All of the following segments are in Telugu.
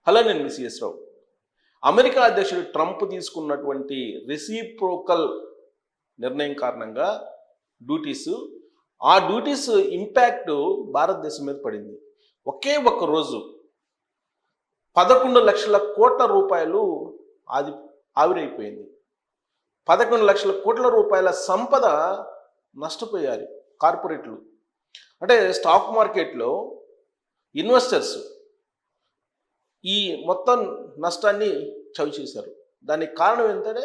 హలో, నేను మీ సిఎస్ రావు. అమెరికా అధ్యక్షుడు ట్రంప్ తీసుకున్నటువంటి రెసిప్రోకల్ నిర్ణయం కారణంగా ఆ డ్యూటీస్ ఇంపాక్ట్ భారతదేశం మీద పడింది. ఒకే ఒక్క రోజు 11 లక్షల కోట్ల రూపాయలు ఆవిరైపోయింది. 11 లక్షల కోట్ల రూపాయల సంపద నష్టపోయారు కార్పొరేట్లు. అంటే స్టాక్ మార్కెట్లో ఇన్వెస్టర్స్ ఈ మొత్తం నష్టాన్ని చవిచేశారు. దానికి కారణం ఏంటంటే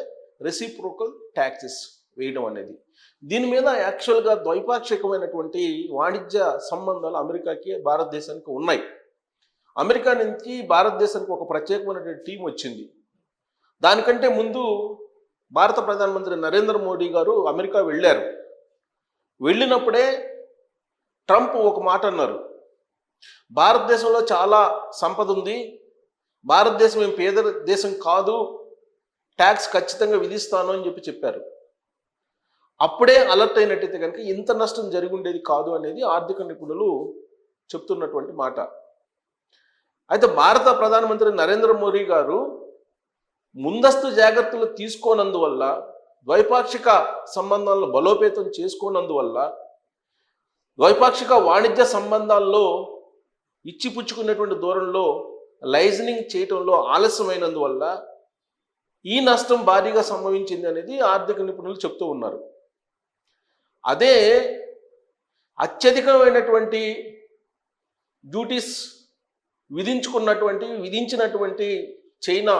రెసిప్రోకల్ ట్యాక్సెస్ వేయడం అనేది. దీని మీద యాక్చువల్గా ద్వైపాక్షికమైనటువంటి వాణిజ్య సంబంధాలు అమెరికాకి భారతదేశానికి ఉన్నాయి. అమెరికా నుంచి భారతదేశానికి ఒక ప్రత్యేకమైనటువంటి టీం వచ్చింది. దానికంటే ముందు భారత ప్రధానమంత్రి నరేంద్ర మోడీ గారు అమెరికా వెళ్ళారు. వెళ్ళినప్పుడే ట్రంప్ ఒక మాట అన్నారు, భారతదేశంలో చాలా సంపద ఉంది, భారతదేశం ఏం పేద దేశం కాదు, ట్యాక్స్ ఖచ్చితంగా విధిస్తాను అని చెప్పారు. అప్పుడే అలర్ట్ అయినట్టయితే కనుక ఇంత నష్టం జరిగి ఉండేది కాదు అనేది ఆర్థిక నిపుణులు చెప్తున్నటువంటి మాట. అయితే భారత ప్రధానమంత్రి నరేంద్ర మోడీ గారు ముందస్తు జాగ్రత్తలు తీసుకోనందువల్ల, ద్వైపాక్షిక సంబంధాలను బలోపేతం చేసుకోనందువల్ల, ద్వైపాక్షిక వాణిజ్య సంబంధాల్లో ఇచ్చిపుచ్చుకునేటువంటి దూరంలో లైజనింగ్ చేయటంలో ఆలస్యమైనందువల్ల ఈ నష్టం భారీగా సంభవించింది అనేది ఆర్థిక నిపుణులు చెప్తూ ఉన్నారు. అదే అత్యధికమైనటువంటి డ్యూటీస్ విధించినటువంటి చైనా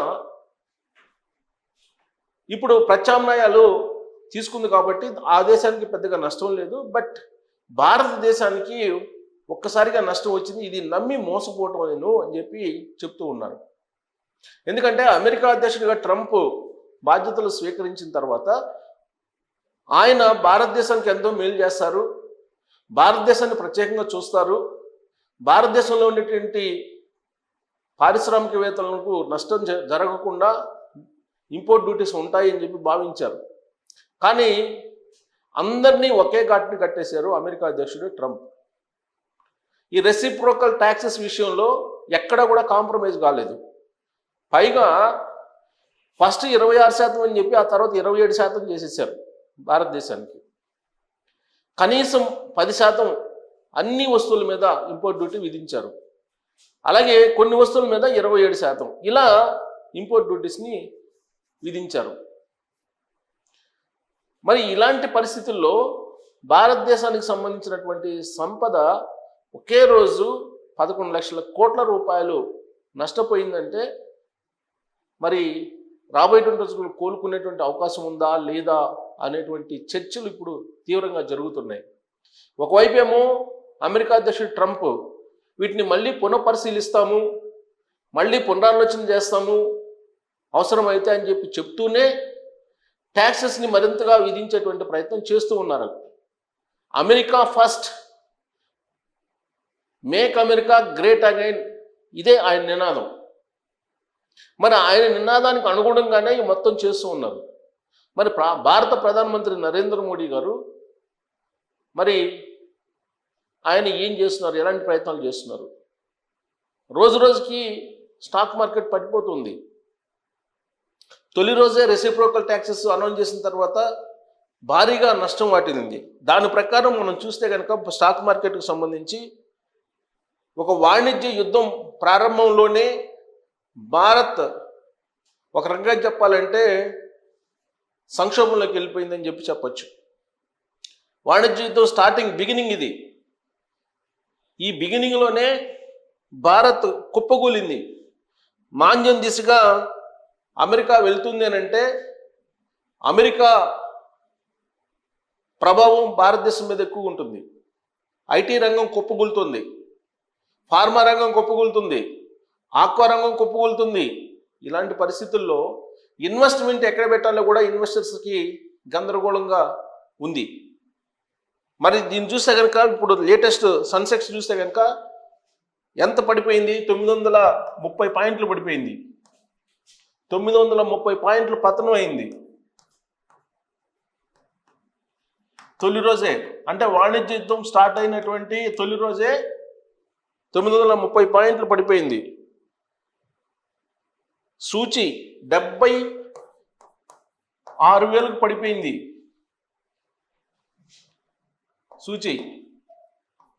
ఇప్పుడు ప్రత్యామ్నాయాలు తీసుకుంది కాబట్టి ఆ దేశానికి పెద్దగా నష్టం లేదు. బట్ భారతదేశానికి ఒక్కసారిగా నష్టం వచ్చింది, ఇది నమ్మి మోసపోవటం అని చెప్తూ ఉన్నారు. ఎందుకంటే అమెరికా అధ్యక్షుడిగా ట్రంప్ బాధ్యతలు స్వీకరించిన తర్వాత ఆయన భారతదేశానికి ఎంతో మేలు చేస్తారు, భారతదేశాన్ని ప్రత్యేకంగా చూస్తారు, భారతదేశంలో ఉన్నటువంటి పారిశ్రామికవేత్తలకు నష్టం జరగకుండా ఇంపోర్ట్ డ్యూటీస్ ఉంటాయి అని భావించారు. కానీ అందరినీ ఒకే ఘాటిని కట్టేశారు అమెరికా అధ్యక్షుడు ట్రంప్. ఈ రెసిప్రోకల్ ట్యాక్సెస్ విషయంలో ఎక్కడ కూడా కాంప్రమైజ్ కాలేదు. పైగా ఫస్ట్ 26% అని చెప్పి ఆ తర్వాత 27% చేసేసారు భారతదేశానికి. కనీసం 10% అన్ని వస్తువుల మీద ఇంపోర్ట్ డ్యూటీ విధించారు. అలాగే కొన్ని వస్తువుల మీద 27% ఇలా ఇంపోర్ట్ డ్యూటీస్ని విధించారు. మరి ఇలాంటి పరిస్థితుల్లో భారతదేశానికి సంబంధించినటువంటి సంపద ఒకే రోజు 11 లక్షల కోట్ల రూపాయలు నష్టపోయిందంటే మరి రాబోయేటువంటి రోజులు కోలుకునేటువంటి అవకాశం ఉందా లేదా అనేటువంటి చర్చలు ఇప్పుడు తీవ్రంగా జరుగుతున్నాయి. ఒకవైపు ఏమో అమెరికా అధ్యక్షుడు ట్రంప్ వీటిని మళ్ళీ పునఃపరిశీలిస్తాము, మళ్ళీ పునరాలోచన చేస్తాము అవసరమైతే అని చెప్తూనే ట్యాక్సెస్ని మరింతగా విధించేటువంటి ప్రయత్నం చేస్తూ ఉన్నారు. America first, make America great again, ఇదే ఆయన నినాదం. మరి ఆయన నినాదానికి అనుగుణంగానే మొత్తం చేస్తూ ఉన్నారు. మరి భారత ప్రధానమంత్రి నరేంద్ర మోడీ గారు మరి ఆయన ఏం చేస్తున్నారు, ఎలాంటి ప్రయత్నాలు చేస్తున్నారు? రోజు రోజుకి స్టాక్ మార్కెట్ పడిపోతుంది. తొలి రోజే రెసిప్రోకల్ ట్యాక్సెస్ అనౌన్స్ చేసిన తర్వాత భారీగా నష్టం వాటిల్లింది. దాని ప్రకారం మనం చూస్తే కనుక స్టాక్ మార్కెట్కు సంబంధించి ఒక వాణిజ్య యుద్ధం ప్రారంభంలోనే భారత్ ఒక రకంగా చెప్పాలంటే సంక్షోభంలోకి వెళ్ళిపోయిందని చెప్పొచ్చు. వాణిజ్య యుద్ధం బిగినింగ్ ఇది. ఈ బిగినింగ్లోనే భారత్ కుప్పకూలింది. మాంద్యం దిశగా అమెరికా వెళ్తుంది అని అంటే అమెరికా ప్రభావం భారతదేశం మీద ఎక్కువ ఉంటుంది. ఐటీ రంగం కుప్పకూలుతుంది, ఫార్మా రంగం కుప్పకూలుతుంది, ఆక్వా రంగం కుప్పకూలుతుంది. ఇలాంటి పరిస్థితుల్లో ఇన్వెస్ట్మెంట్ ఎక్కడ పెట్టాలో కూడా ఇన్వెస్టర్స్కి గందరగోళంగా ఉంది. మరి దీన్ని చూస్తే కనుక ఇప్పుడు లేటెస్ట్ సెన్సెక్స్ చూస్తే కనుక ఎంత పడిపోయింది? 930 పాయింట్లు పడిపోయింది. 930 పాయింట్లు పతనం అయింది తొలి రోజే. అంటే వాణిజ్య యుద్ధం స్టార్ట్ అయినటువంటి తొలి రోజే 930 పాయింట్లు పడిపోయింది. సూచి 76,000కు పడిపోయింది. సూచి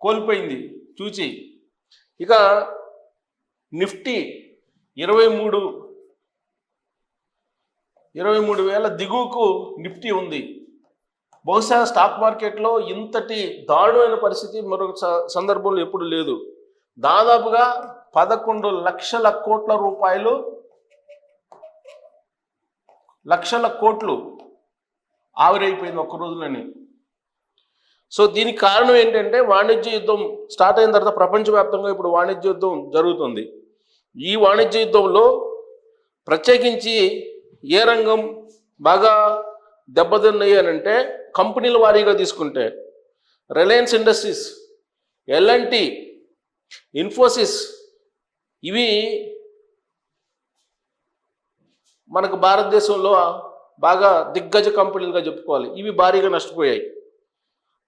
కోల్పోయింది సూచి. ఇక నిఫ్టీ 23,000 దిగువకు నిఫ్టీ ఉంది. బహుశా స్టాక్ మార్కెట్లో ఇంతటి దారుణమైన పరిస్థితి మరొక సందర్భంలో ఎప్పుడు లేదు. దాదాపుగా 11 లక్షల కోట్ల రూపాయలు, లక్షల కోట్లు ఆవిరైపోయింది ఒక్క రోజులని. సో దీనికి కారణం ఏంటంటే వాణిజ్య యుద్ధం స్టార్ట్ అయిన తర్వాత ప్రపంచవ్యాప్తంగా ఇప్పుడు వాణిజ్య యుద్ధం జరుగుతుంది. ఈ వాణిజ్య యుద్ధంలో ప్రత్యేకించి ఏ రంగం బాగా దెబ్బతిన్నాయి అని అంటే కంపెనీల వారీగా తీసుకుంటే రిలయన్స్ ఇండస్ట్రీస్, L&T, ఇన్ఫోసిస్ ఇవి మనకు భారతదేశంలో బాగా దిగ్గజ కంపెనీలుగా చెప్పుకోవాలి. ఇవి భారీగా నష్టపోయాయి.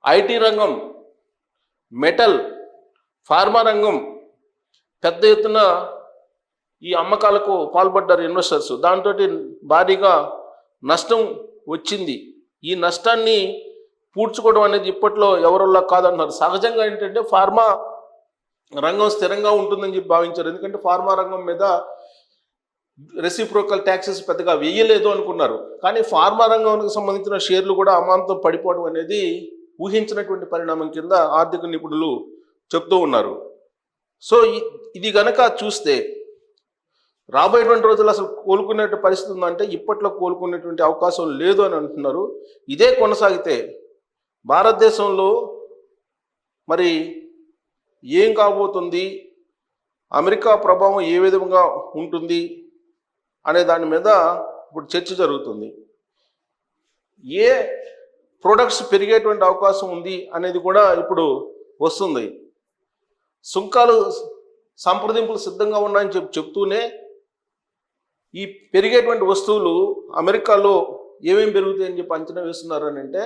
ఐటీ రంగం, మెటల్, ఫార్మా రంగం పెద్ద ఎత్తున ఈ అమ్మకాలకు పాల్పడ్డారు ఇన్వెస్టర్స్. దాంతో భారీగా నష్టం వచ్చింది. ఈ నష్టాన్ని పూడ్చుకోవడం అనేది ఇప్పట్లో ఎవరిలా కాదంటున్నారు. సహజంగా ఏంటంటే ఫార్మా రంగం స్థిరంగా ఉంటుందని చెప్పి భావించారు. ఎందుకంటే ఫార్మా రంగం మీద రెసిప్రోకల్ ట్యాక్సెస్ పెద్దగా వేయలేదు అనుకున్నారు. కానీ ఫార్మా రంగానికి సంబంధించిన షేర్లు కూడా అమాంతం పడిపోవడం అనేది ఊహించినటువంటి పరిణామం కింద ఆర్థిక నిపుణులు చెప్తూ ఉన్నారు. సో ఇది గనక చూస్తే రాబోయేటువంటి రోజులు అసలు కోలుకునే పరిస్థితి ఉందంటే ఇప్పట్లో కోలుకునేటువంటి అవకాశం లేదు అని అంటున్నారు. ఇదే కొనసాగితే భారతదేశంలో మరి ఏం కాబోతుంది, అమెరికా ప్రభావం ఏ విధంగా ఉంటుంది అనే దాని మీద ఇప్పుడు చర్చ జరుగుతుంది. ఏ ప్రొడక్ట్స్ పెరిగేటువంటి అవకాశం ఉంది అనేది కూడా ఇప్పుడు వస్తుంది. సుంకాలు సంప్రదింపులు సిద్ధంగా ఉన్నాయని చెప్తూనే ఈ పెరిగేటువంటి వస్తువులు అమెరికాలో ఏమేమి పెరుగుతాయని చెప్పి అంచనా వేస్తున్నారు అని అంటే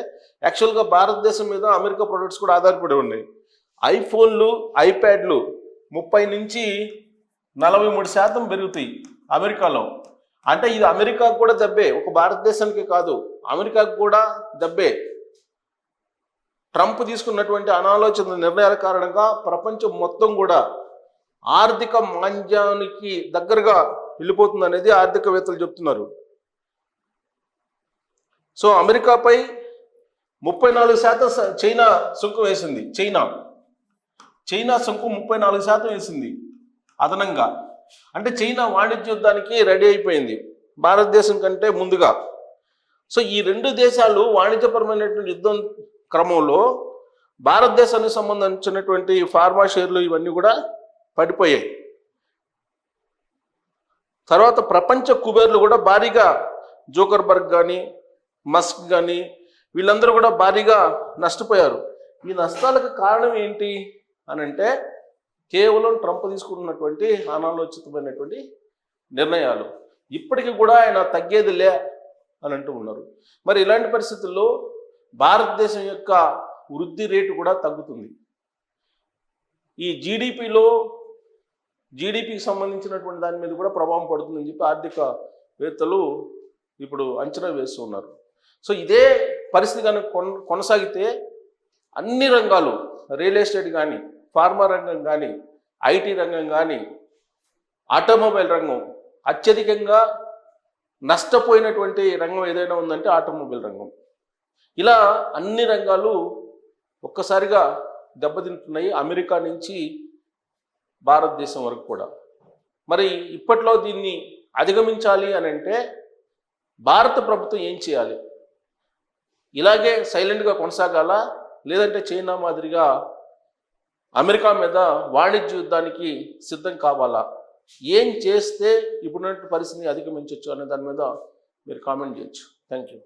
యాక్చువల్గా భారతదేశం మీద అమెరికా ప్రొడక్ట్స్ కూడా ఆధారపడి ఉన్నాయి. ఐఫోన్లు, ఐప్యాడ్లు 30 నుంచి 43% పెరుగుతాయి అమెరికాలో. అంటే ఇది అమెరికాకు కూడా దెబ్బే, ఒక భారతదేశానికి కాదు, అమెరికాకు కూడా దెబ్బే. ట్రంప్ తీసుకున్నటువంటి అనాలోచిత నిర్ణయాల కారణంగా ప్రపంచం మొత్తం కూడా ఆర్థిక మాంద్యానికి దగ్గరగా వెళ్ళిపోతుంది అనేది ఆర్థికవేత్తలు చెప్తున్నారు. సో అమెరికాపై 34% చైనా సుంకం వేసింది. చైనా సుంకం 34% వేసింది అదనంగా. అంటే చైనా వాణిజ్య యుద్ధానికి రెడీ అయిపోయింది భారతదేశం కంటే ముందుగా. సో ఈ రెండు దేశాలు వాణిజ్యపరమైనటువంటి యుద్ధం క్రమంలో భారతదేశానికి సంబంధించినటువంటి ఫార్మా షేర్లు ఇవన్నీ కూడా పడిపోయాయి. తర్వాత ప్రపంచ కుబేర్లు కూడా భారీగా, జోకర్బర్గ్ కానీ మస్క్ కానీ వీళ్ళందరూ కూడా భారీగా నష్టపోయారు. ఈ నష్టాలకు కారణం ఏంటి అని అంటే కేవలం ట్రంప్ తీసుకున్నటువంటి అనాలోచితమైనటువంటి నిర్ణయాలు. ఇప్పటికీ కూడా ఆయన తగ్గేది లే అని అంటూ ఉన్నారు. మరి ఇలాంటి పరిస్థితుల్లో భారతదేశం యొక్క వృద్ధి రేటు కూడా తగ్గుతుంది. ఈ జీడిపికి సంబంధించినటువంటి దాని మీద కూడా ప్రభావం పడుతుందని చెప్పి ఆర్థికవేత్తలు ఇప్పుడు అంచనా వేస్తున్నారు. సో ఇదే పరిస్థితి కనుక కొనసాగితే అన్ని రంగాలు, రియల్ ఎస్టేట్ కానీ, ఫార్మా రంగం కానీ, ఐటీ రంగం కానీ, ఆటోమొబైల్ రంగం అత్యధికంగా నష్టపోయినటువంటి రంగం ఏదైనా ఉందంటే ఆటోమొబైల్ రంగం. ఇలా అన్ని రంగాలు ఒక్కసారిగా దెబ్బతింటున్నాయి, అమెరికా నుంచి భారతదేశం వరకు కూడా. మరి ఇప్పట్లో దీన్ని అధిగమించాలి అని అంటే భారత ప్రభుత్వం ఏం చేయాలి? ఇలాగే సైలెంట్గా కొనసాగాలా, లేదంటే చైనా మాదిరిగా అమెరికా మీద వాణిజ్య యుద్ధానికి సిద్ధం కావాలా? ఏం చేస్తే ఇప్పుడున్నటువంటి పరిస్థితిని అధిగమించవచ్చు అనే దాని మీద మీరు కామెంట్ చేయొచ్చు. Thank you.